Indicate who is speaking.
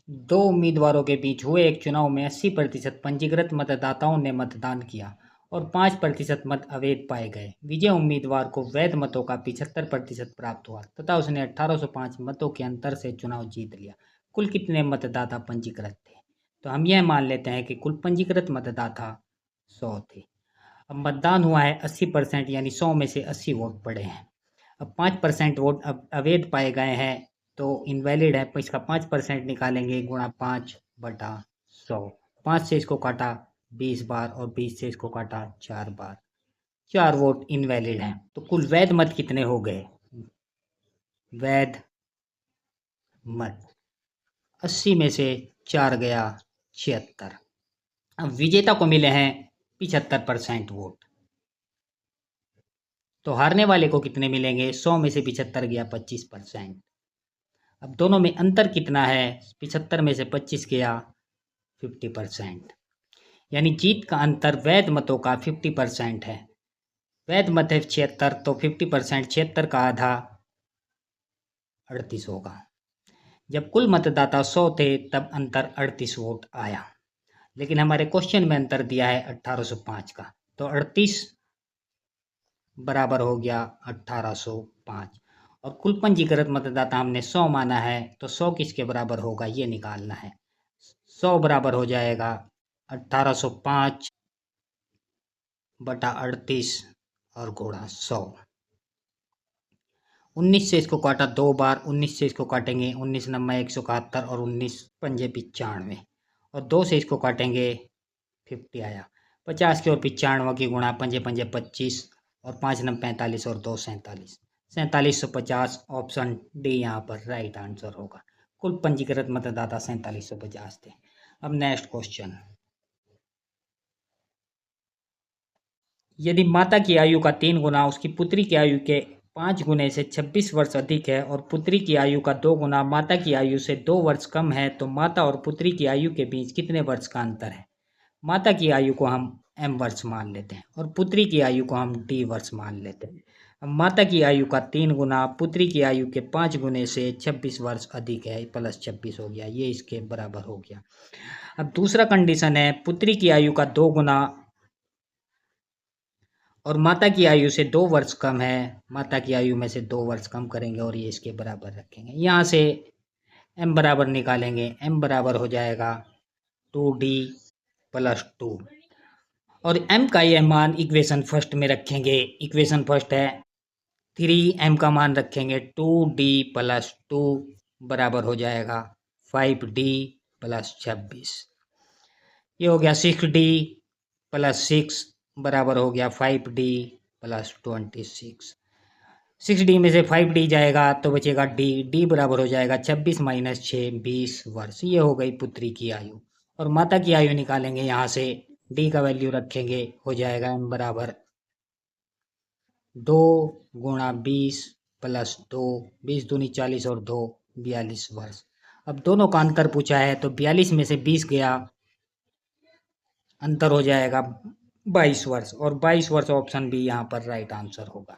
Speaker 1: दो उम्मीदवारों के बीच हुए एक चुनाव में 80% पंजीकृत मतदाताओं ने मतदान किया और 5% मत अवैध पाए गए। विजय उम्मीदवार को वैध मतों का 75% प्राप्त हुआ तथा उसने 1805 मतों के अंतर से चुनाव जीत लिया। कुल कितने मतदाता पंजीकृत थे? तो हम यह मान लेते हैं कि कुल पंजीकृत मतदाता 100 थे। अब मतदान हुआ है 80%, यानी 100 में से 80 वोट पड़े हैं। अब 5% वोट अब अवैध पाए गए हैं तो इनवैलिड है, तो इसका 5% निकालेंगे गुणा 5/100। 5 से इसको काटा 20 बार और 20 से इसको काटा 4 बार, 4 वोट इनवैलिड हैं। तो कुल वैध मत कितने हो गए? वैध मत 80 में से 4 गया 76। अब विजेता को मिले हैं 75% वोट, तो हारने वाले को कितने मिलेंगे? 100 में से 75 गया 25%। अब दोनों में अंतर कितना है? 75 में से 25 गया 50%, यानी जीत का अंतर वैध मतों का 50% है। वैध मत है 76, तो 50% 76 का आधा 38 होगा। जब कुल मतदाता 100 थे तब अंतर 38 वोट आया, लेकिन हमारे क्वेश्चन में अंतर दिया है 1805 का, तो 38 बराबर हो गया 1805। और कुल पंजीकृत मतदाता हमने 100 माना है, तो 100 किसके बराबर होगा ये निकालना है। 100 बराबर हो जाएगा 1805 बटा 38 और गुणा 100। 19 से इसको काटा 2 बार, 19 से इसको काटेंगे 19 नम्मा 171 और 19 पंजे 95, और 2 से इसको काटेंगे 50 आया। 50 की और 95 की गुणा, पंजे पंजे 25 और 5 नम 45 और 2 47, 4750। ऑप्शन डी यहाँ पर राइट आंसर होगा। कुल पंजीकृत मतदाता 4750 थे। अब नेक्स्ट क्वेश्चन, यदि माता की आयु का 3 गुना उसकी पुत्री की आयु के 5 गुने से 26 वर्ष अधिक है और पुत्री की आयु का 2 गुना माता की आयु से 2 वर्ष कम है, तो माता और पुत्री की आयु के बीच कितने वर्ष का अंतर है? माता की आयु को हम m वर्ष मान लेते हैं और पुत्री की आयु को हम d वर्ष मान लेते हैं। अब माता की आयु का 3 गुना पुत्री की आयु के 5 गुने से 26 वर्ष अधिक है, प्लस 26 हो गया, ये इसके बराबर हो गया। अब दूसरा कंडीशन है पुत्री की आयु का 2 गुना और माता की आयु से 2 वर्ष कम है। माता की आयु में से 2 वर्ष कम करेंगे और ये इसके बराबर रखेंगे। यहाँ से m बराबर निकालेंगे, m बराबर हो जाएगा 2d + 2, और m का यह मान इक्वेशन फर्स्ट में रखेंगे। इक्वेशन फर्स्ट है 3m का मान रखेंगे, 2d + 2 बराबर हो जाएगा 5d + 26। ये हो गया 6d + 6 बराबर हो गया 5d + 26। 6d में से 5d जाएगा तो बचेगा d बराबर हो जाएगा 26 - 6 20 वर्ष। ये हो गई पुत्री की आयु। और माता की आयु निकालेंगे, यहाँ से d का वैल्यू रखेंगे, हो जाएगा m बराबर 2 गुणा 20 + 2, 20 दूनी 40 और 2 42 वर्ष। अब दोनों का अंतर पूछा है तो 42 में से 20 गया, अंतर हो जाएगा 22 वर्ष, और 22 वर्ष ऑप्शन बी यहाँ पर राइट आंसर होगा।